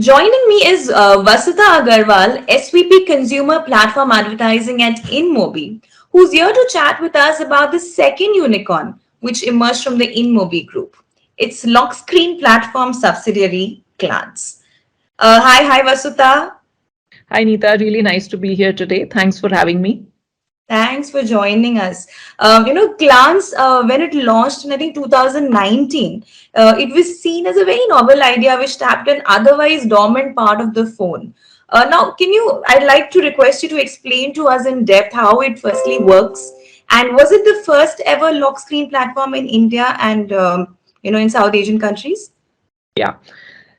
Joining me is Vasuta Agarwal, SVP Consumer Platform Advertising at InMobi, who's here to chat with us about the second unicorn, which emerged from the InMobi group. It's lock screen platform subsidiary, Glance. Hi, Vasuta. Hi, Neeta. Really nice to be here today. Thanks for having me. Thanks for joining us. Glance, when it launched in, I think, 2019, it was seen as a very novel idea which tapped an otherwise dormant part of the phone. I'd like to request you to explain to us in depth how it firstly works. And was it the first ever lock screen platform in India and, in South Asian countries? Yeah.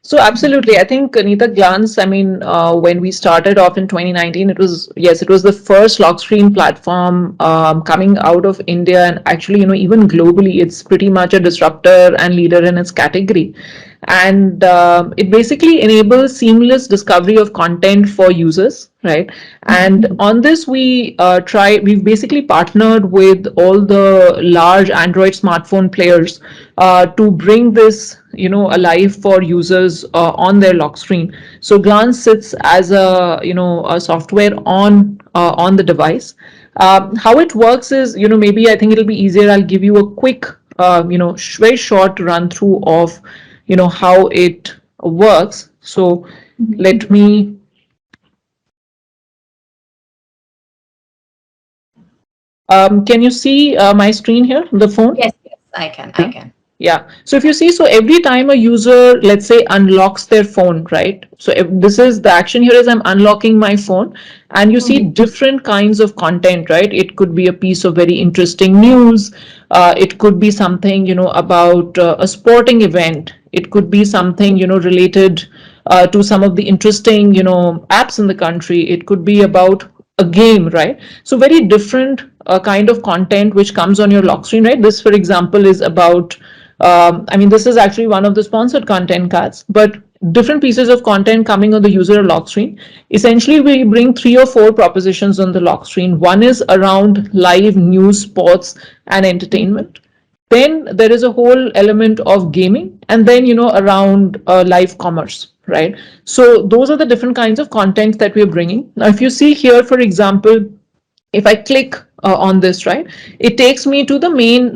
So absolutely, I think Anita Glance. I mean, when we started off in 2019, it was the first lock screen platform coming out of India, and actually, even globally, it's pretty much a disruptor and leader in its category. And it basically enables seamless discovery of content for users, right? And on this, we've basically partnered with all the large Android smartphone players to bring this alive for users on their lock screen. So Glance sits as a software on the device. How it works is, maybe I think it'll be easier. I'll give you a quick very short run through of how it works. So let me can you see my screen here, the phone? Yes, I can. I can. Yeah. So if you see, so every time a user, let's say, unlocks their phone, right? So if this is the action here is I'm unlocking my phone, and you see different kinds of content, right? It could be a piece of very interesting news. It could be something, about a sporting event. It could be something, related to some of the interesting, apps in the country. It could be about a game, right? So very different kind of content which comes on your lock screen, right? This, for example, is about I mean, this is actually one of the sponsored content cards, but different pieces of content coming on the user lock screen. Essentially, we bring three or four propositions on the lock screen. One is around live news, sports, and entertainment. Then there is a whole element of gaming, and then around live commerce, right? So those are the different kinds of content that we're bringing. Now, if you see here, for example, if I click on this, right, it takes me to the main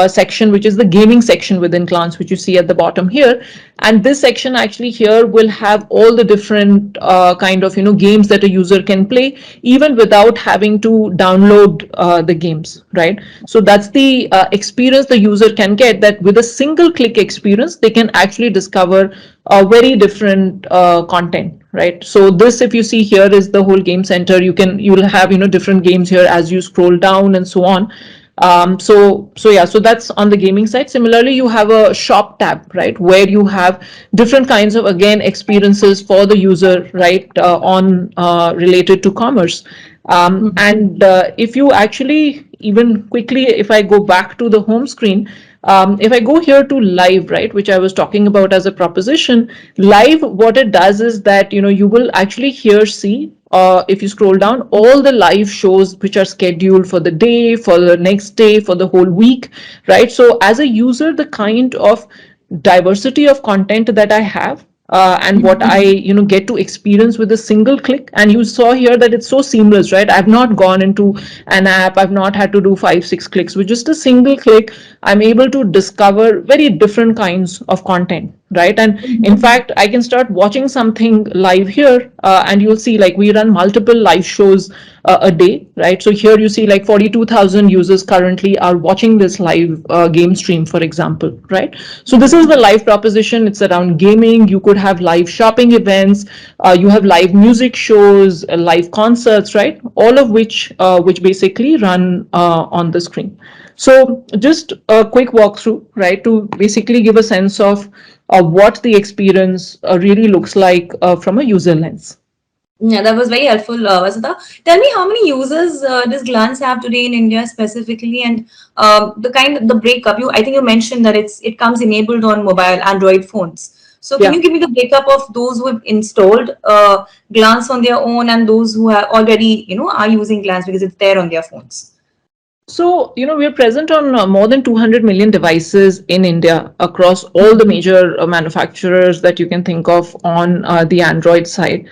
section, which is the gaming section within Glance, which you see at the bottom here. And this section actually here will have all the different kind of games that a user can play, even without having to download the games, right? So that's the experience the user can get, that with a single click experience, they can actually discover very different content, right? So this, if you see here, is the whole game center. You'll have different games here as you scroll down and so on. So that's on the gaming side. Similarly, you have a shop tab, right, where you have different kinds of, again, experiences for the user, right, on related to commerce. And if you actually, even quickly, if I go back to the home screen, if I go here to live, right, which I was talking about as a proposition, live, what it does is that, you will actually here see, if you scroll down, all the live shows which are scheduled for the day, for the next day, for the whole week, right? So as a user, the kind of diversity of content that I have, and what I get to experience with a single click. And you saw here that it's so seamless, right? I've not gone into an app, I've not had to do 5-6 clicks. With just a single click, I'm able to discover very different kinds of content, right? And in fact, I can start watching something live here, and you'll see, like, we run multiple live shows a day, right? So here you see, like, 42,000 users currently are watching this live game stream, for example, right? So this is the live proposition. It's around gaming. You could have live shopping events. You have live music shows, live concerts, right? All of which basically run on the screen. So just a quick walkthrough, right, to basically give a sense of what the experience really looks like from a user lens. Yeah, that was very helpful, Vasudha. Tell me, how many users does Glance have today in India specifically, and the breakup? I think you mentioned that it comes enabled on mobile Android phones. So can Yeah. you give me the breakup of those who have installed Glance on their own and those who have already are using Glance because it's there on their phones? So, we are present on more than 200 million devices in India across all the major manufacturers that you can think of on the Android side.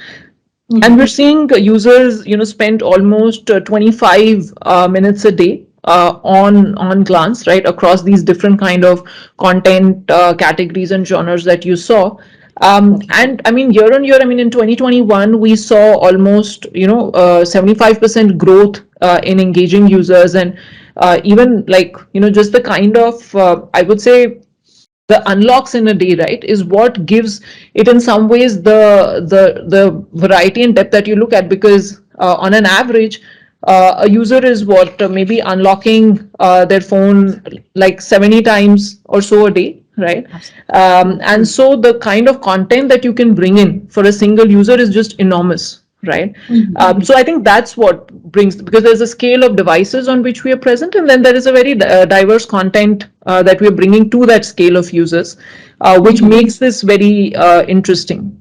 And we're seeing users, spend almost 25 minutes a day on glance, right, across these different kind of content categories and genres that you saw. Okay. And I mean, year on year, I mean, in 2021, we saw almost, 75% growth in engaging users, and even like, just the kind of, I would say, the unlocks in a day, right, is what gives it in some ways the variety and depth that you look at, because on an average a user is what maybe unlocking their phone like 70 times or so a day, right? And so the kind of content that you can bring in for a single user is just enormous, right? So I think that's what brings, because there's a scale of devices on which we are present, and then there is a very diverse content that we are bringing to that scale of users, which makes this very interesting.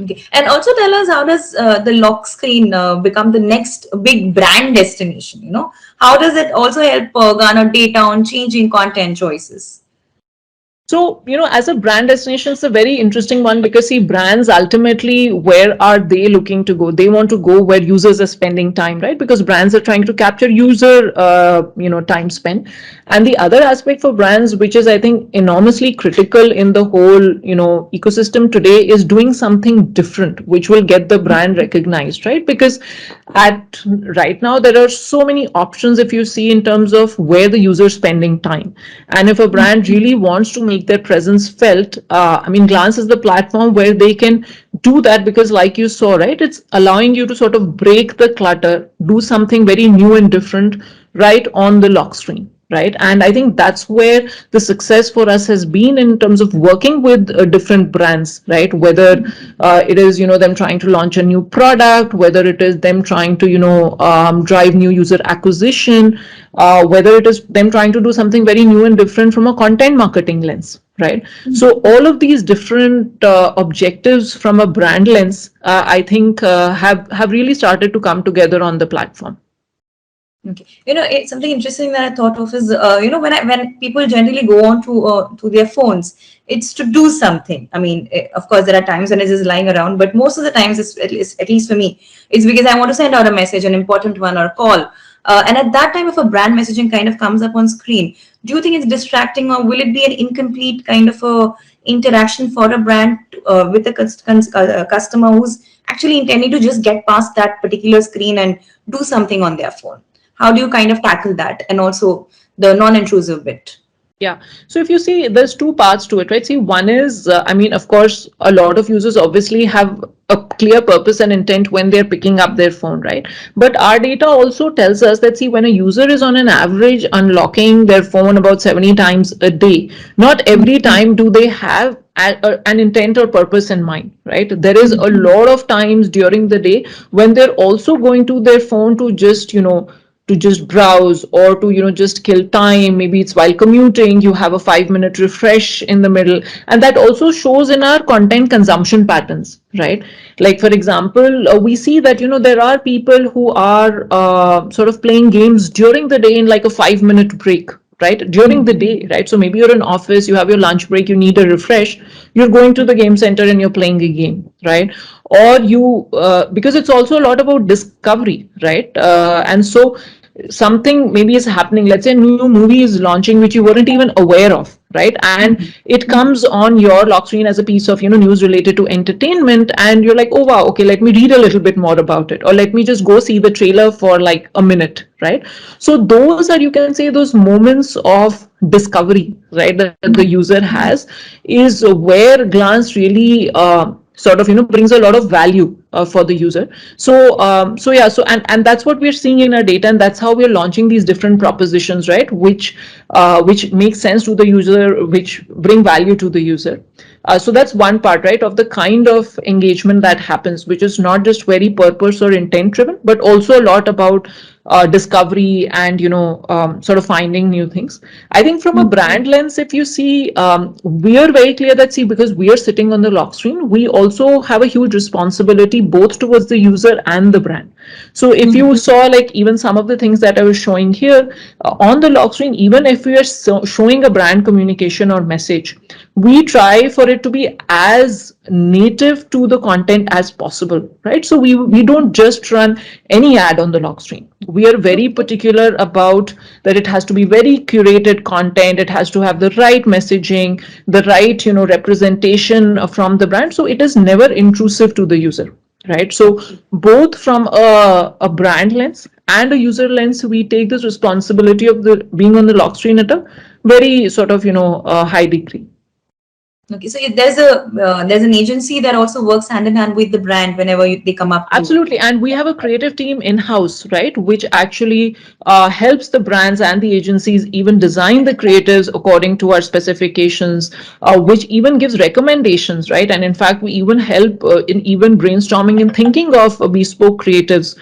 Okay. And also tell us, how does the lock screen become the next big brand destination? How does it also help garner data on changing content choices? So, as a brand destination, it's a very interesting one, because see, brands ultimately, where are they looking to go? They want to go where users are spending time, right? Because brands are trying to capture user, time spent. And the other aspect for brands, which is, I think, enormously critical in the whole, ecosystem today, is doing something different, which will get the brand recognized, right? Because at right now, there are so many options if you see in terms of where the user is spending time. And if a brand really wants to make their presence felt, I mean, Glance is the platform where they can do that, because like you saw, right, it's allowing you to sort of break the clutter, do something very new and different right on the lock screen, right? And I think that's where the success for us has been in terms of working with different brands, right? Whether it is, them trying to launch a new product, whether it is them trying to, drive new user acquisition, whether it is them trying to do something very new and different from a content marketing lens, right? So all of these different objectives from a brand lens, I think, have really started to come together on the platform. Okay. It's something interesting that I thought of is, when people generally go on to their phones, it's to do something. I mean, of course, there are times when it's just lying around, but most of the times, it's, at least for me, it's because I want to send out a message, an important one, or a call. And at that time, if a brand messaging kind of comes up on screen, do you think it's distracting, or will it be an incomplete kind of a interaction for a brand with a customer who's actually intending to just get past that particular screen and do something on their phone? How do you kind of tackle that, and also the non-intrusive bit? Yeah. So if you see, there's two parts to it, right? See, one is, I mean, of course, a lot of users obviously have a clear purpose and intent when they're picking up their phone, right? But our data also tells us that, see, when a user is on an average unlocking their phone about 70 times a day, not every time do they have an intent or purpose in mind, right? There is a lot of times during the day when they're also going to their phone to just, to just browse, or to just kill time. Maybe it's while commuting, you have a 5-minute refresh in the middle, and that also shows in our content consumption patterns, right? Like, for example, we see that there are people who are sort of playing games during the day in like a 5-minute break, right, during the day, right? So maybe you're in office, you have your lunch break, you need a refresh, you're going to the game center and you're playing a game, right? Or you because it's also a lot about discovery, right? And so something maybe is happening, let's say a new movie is launching which you weren't even aware of, right? And it comes on your lock screen as a piece of news related to entertainment, and you're like, oh wow, okay, let me read a little bit more about it, or let me just go see the trailer for like a minute, right? So those are, you can say, those moments of discovery, right, that the user has, is where Glance really sort of brings a lot of value for the user. So yeah, so and that's what we're seeing in our data, and that's how we're launching these different propositions, right, which makes sense to the user, which bring value to the user. So that's one part, right, of the kind of engagement that happens, which is not just very purpose or intent driven, but also a lot about discovery and sort of finding new things. I think from a brand lens, if you see, we are very clear that, see, because we are sitting on the lock screen, we also have a huge responsibility both towards the user and the brand. So if you saw, like, even some of the things that I was showing here on the lock screen, even if we are showing a brand communication or message, we try for it to be as native to the content as possible, right? So we don't just run any ad on the lock screen. We are very particular about that it has to be very curated content, it has to have the right messaging, the right representation from the brand, so it is never intrusive to the user, right? So both from a brand lens and a user lens, we take this responsibility of the being on the lock screen at a very sort of high degree. Okay, so there's an agency that also works hand in hand with the brand whenever they come up to. Absolutely. And we have a creative team in-house, right, which actually helps the brands and the agencies even design the creatives according to our specifications, which even gives recommendations, right? And in fact, we even help in even brainstorming and thinking of bespoke creatives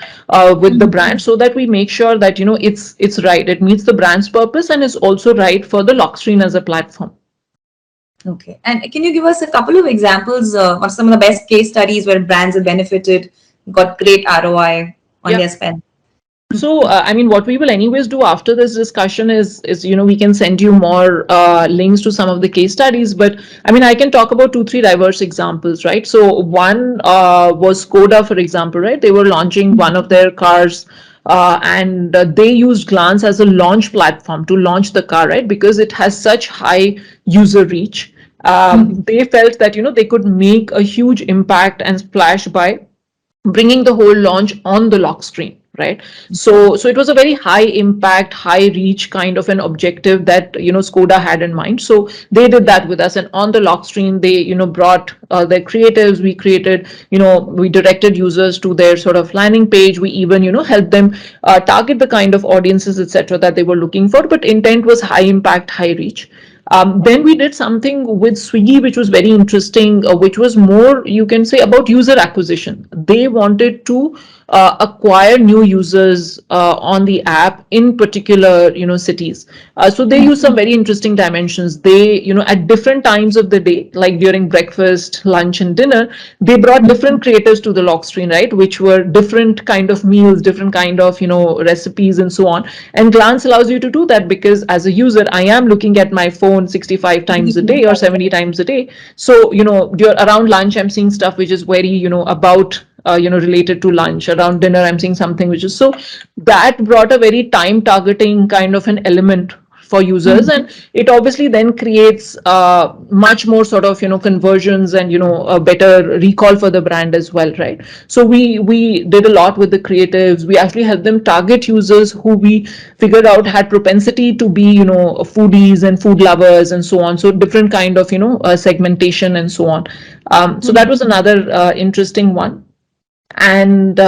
with the brand, so that we make sure that it's right, it meets the brand's purpose and is also right for the lock screen as a platform. Okay. And can you give us a couple of examples of some of the best case studies where brands have benefited, got great ROI on Yeah. their spend? So, I mean, what we will anyways do after this discussion is we can send you more links to some of the case studies. But I mean, I can talk about two, three diverse examples, right? So one was Skoda, for example, right? They were launching one of their cars. And they used Glance as a launch platform to launch the car, right? Because it has such high user reach. They felt that they could make a huge impact and splash by bringing the whole launch on the lock screen, right? So it was a very high impact, high reach kind of an objective that Skoda had in mind. So they did that with us, and on the lock screen they brought their creatives. We created, we directed users to their sort of landing page. We even helped them target the kind of audiences, etc., that they were looking for, but intent was high impact, high reach. Then we did something with Swiggy, which was very interesting, which was more, you can say, about user acquisition. They wanted to acquire new users on the app in particular, cities. So they use some very interesting dimensions. They, at different times of the day, like during breakfast, lunch, and dinner, they brought different creators to the lock screen, right? Which were different kind of meals, different kind of, recipes, and so on. And Glance allows you to do that because as a user, I am looking at my phone 65 times a day or 70 times a day. So, around lunch, I'm seeing stuff which is very, about related to lunch. Around dinner, I'm seeing something which is, so that brought a very time targeting kind of an element for users, and it obviously then creates much more sort of conversions and a better recall for the brand as well, right? So we did a lot with the creatives. We actually helped them target users who we figured out had propensity to be foodies and food lovers and so on, so different kind of segmentation and so on. So that was another interesting one. And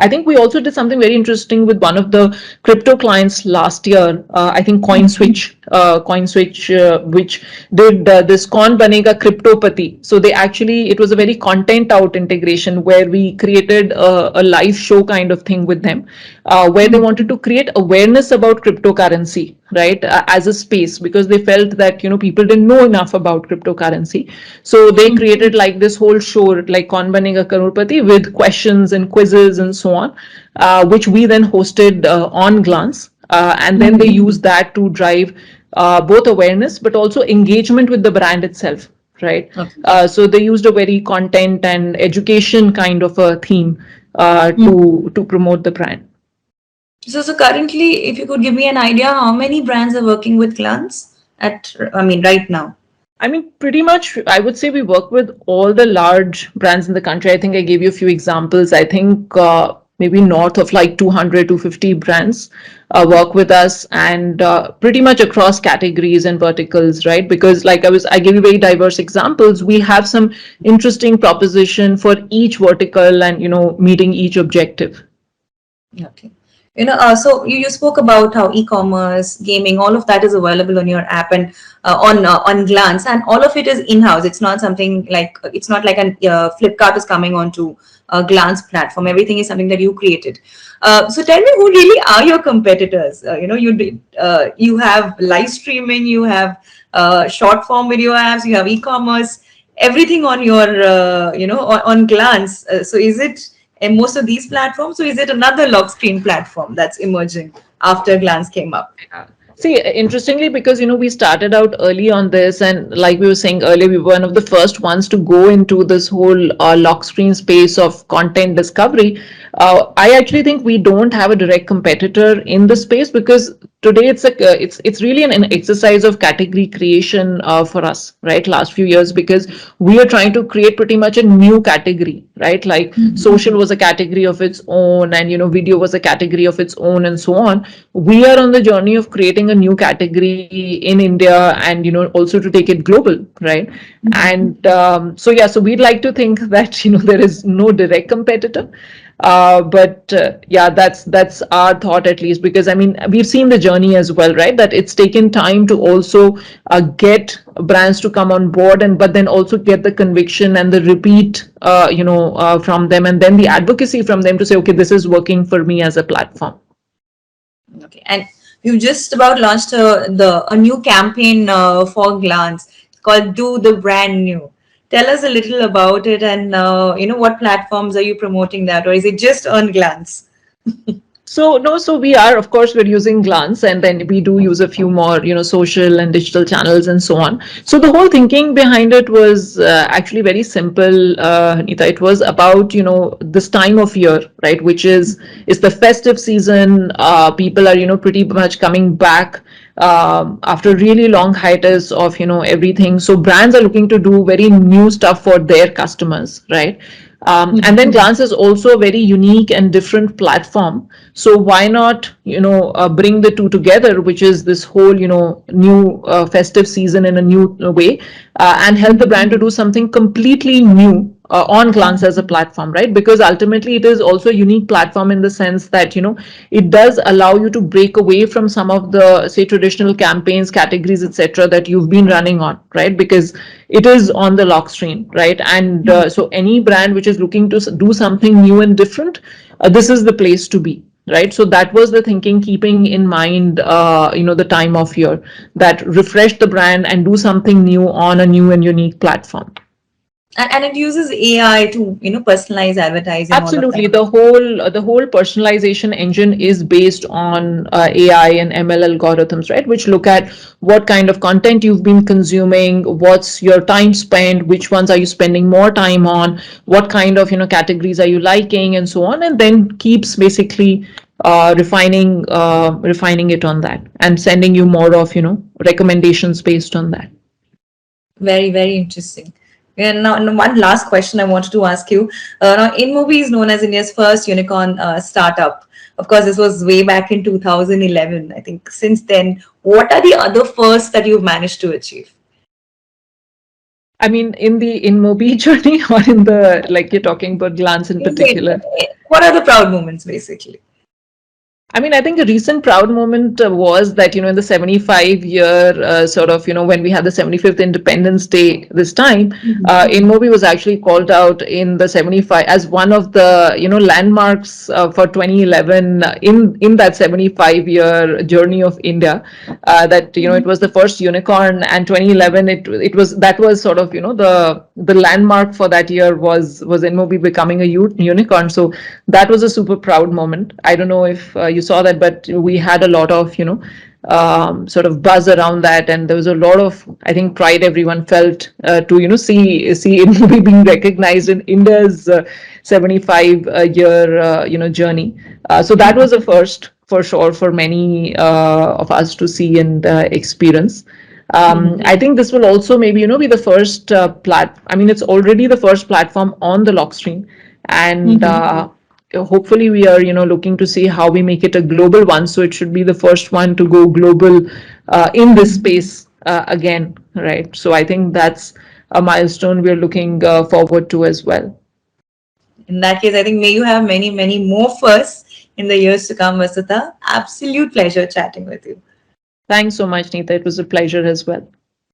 I think we also did something very interesting with one of the crypto clients last year. I think CoinSwitch, which did this Kaun Banega Cryptopati. So they actually, it was a very content out integration where we created a live show kind of thing with them, where they wanted to create awareness about cryptocurrency, right, as a space, because they felt that people didn't know enough about cryptocurrency. So they created like this whole show, like Kaun Banega Crorepati, with questions and quizzes and so on, which we then hosted on Glance, and then they used that to drive both awareness but also engagement with the brand itself, right? Okay. So they used a very content and education kind of a theme to promote the brand. So currently, if you could give me an idea, how many brands are working with Glance right now? I mean, pretty much, I would say we work with all the large brands in the country. I think I gave you a few examples. I think maybe north of like 200 to 50 brands work with us, and pretty much across categories and verticals, right? Because like I gave you very diverse examples. We have some interesting proposition for each vertical and, meeting each objective. Okay. So you spoke about how e-commerce, gaming, all of that is available on your app and on Glance, and all of it is in-house. It's not something like it's not like an Flipkart is coming onto a Glance platform. Everything is something that you created. So tell me, who really are your competitors? You have live streaming, you have short form video apps, you have e-commerce, everything on your on Glance. So is it in most of these platforms, or is it another lock screen platform that's emerging after Glance came up? Yeah. See, interestingly, because we started out early on this, and like we were saying earlier, we were one of the first ones to go into this whole lock screen space of content discovery. I actually think we don't have a direct competitor in the space because today it's really an exercise of category creation for us, right? Last few years, because we are trying to create pretty much a new category, right? Like social was a category of its own, and video was a category of its own, and so on. We are on the journey of creating a new category in India, and also to take it global, right? And so yeah, so we'd like to think that there is no direct competitor, but yeah, that's our thought, at least, because I mean we've seen the journey as well, right? That it's taken time to also get brands to come on board, and but then also get the conviction and the repeat from them, and then the advocacy from them to say, okay, this is working for me as a platform. Okay, and you just about launched a new campaign for Glance. It's called "Do the Brand New." Tell us a little about it, and what platforms are you promoting that, or is it just on Glance? So no, so we are, of course, we're using Glance, and then we do use a few more, social and digital channels and so on. So the whole thinking behind it was actually very simple, Neeta. It was about, this time of year, right, which is the festive season. People are, pretty much coming back after a really long hiatus of, everything. So brands are looking to do very new stuff for their customers, right? And then Glance is also a very unique and different platform. So why not, bring the two together, which is this whole, new festive season in a new way, and help the brand to do something completely new on Glance as a platform, right? Because ultimately it is also a unique platform in the sense that, it does allow you to break away from some of the, say, traditional campaigns, categories, etc., that you've been running on, right? Because it is on the lock screen, right? And so any brand which is looking to do something new and different, this is the place to be, right? So that was the thinking, keeping in mind the time of year, that refresh the brand and do something new on a new and unique platform. And it uses AI to personalize advertising, all of that. Absolutely. The whole personalization engine is based on AI and ML algorithms, right? Which look at what kind of content you've been consuming, what's your time spent, which ones are you spending more time on, what kind of categories are you liking, and so on, and then keeps basically refining it on that, and sending you more of recommendations based on that. Very, very interesting. And now one last question I wanted to ask you. Now, InMobi is known as India's first unicorn startup. Of course, this was way back in 2011. I think since then, what are the other firsts that you've managed to achieve? I mean, in the InMobi journey, or in the, like, you're talking about Glance in particular? What are the proud moments, basically? I mean, I think a recent proud moment was that, in the 75-year sort of, when we had the 75th Independence Day this time, InMobi was actually called out in the 75 as one of the, landmarks for 2011 in that 75-year journey of India. That, it was the first unicorn, and 2011, that was sort of, the landmark for that year was InMobi becoming a unicorn. So that was a super proud moment. I don't know if you saw that, but we had a lot of sort of buzz around that, and there was a lot of, I think, pride everyone felt to see InMobi being recognized in India's 75 year journey. So that was a first for sure for many of us to see and experience. I think this will also maybe be the first I mean, it's already the first platform on the lock screen, and hopefully we are looking to see how we make it a global one. So it should be the first one to go global in this space again, right? So I think that's a milestone we're looking forward to as well. In that case, I think may you have many, many more firsts in the years to come, Vasudha. Absolute pleasure chatting with you. Thanks so much, Neeta. It was a pleasure as well.